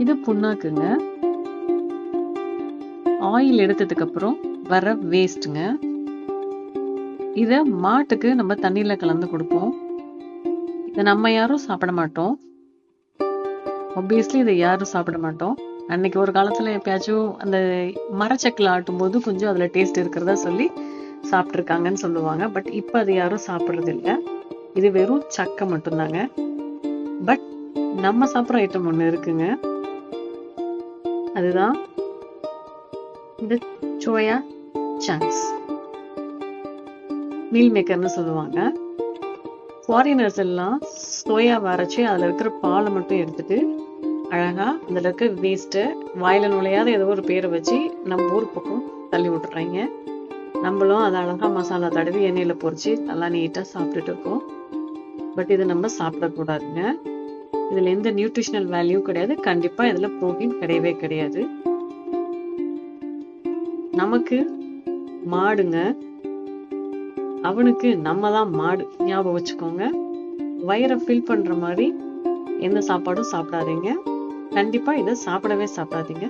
இது புண்ணாக்குங்க. ஆயில் எடுத்ததுக்கு அப்புறம் வர வேஸ்ட்டுங்க. இத மாட்டுக்கு நம்ம தண்ணியில கலந்து கொடுப்போம். இதை நம்ம யாரும் சாப்பிட மாட்டோம். ஆப்வியஸ்லி இதை யாரும் சாப்பிட மாட்டோம். அன்னைக்கு ஒரு காலத்துல எப்பயாச்சும் அந்த மரச்சக்கில் ஆட்டும் போது கொஞ்சம் அதுல டேஸ்ட் இருக்கிறதா சொல்லி சாப்பிட்ருக்காங்கன்னு சொல்லுவாங்க. பட் இப்ப அது யாரும் சாப்பிட்றது இல்லை. இது வெறும் சக்கை மட்டும்தாங்க. பட் நம்ம சாப்பிட்ற ஐட்டம் ஒண்ணு இருக்குங்க. அதுதான் இந்த சோயா சங்க்ஸ், மீல் மேக்கர்னு சொல்லுவாங்க. ஃபாரினர்ஸ் எல்லாம் சோயாவை அரைச்சி அதுல இருக்கிற பாலை மட்டும் எடுத்துட்டு அழகா அதுல இருக்க வேஸ்ட்டை வாயில நுழையாத ஏதோ ஒரு பேரை வச்சு நம்ம ஊர் பக்கம் தள்ளி விட்டுறாங்க. நம்மளும் அதை அழகா மசாலா தடவி எண்ணெயில பொரிச்சு நல்லா நீட்டா சாப்பிட்டுட்டு இருக்கோம். பட் இது நம்ம சாப்பிடக்கூடாதுங்க. இதுல எந்த நியூட்ரிஷனல் வேல்யூ கிடையாது. கண்டிப்பா இதுல புரோட்டீன் கிடையவே கிடையாது. நமக்கு மாடுங்க, அவனுக்கு நம்ம தான் மாடு. ஞாபகம் வச்சுக்கோங்க. வயிறை ஃபில் பண்ற மாதிரி எந்த சாப்பாடும் சாப்பிடாதீங்க. கண்டிப்பா இதை சாப்பிடவே சாப்பிடாதீங்க.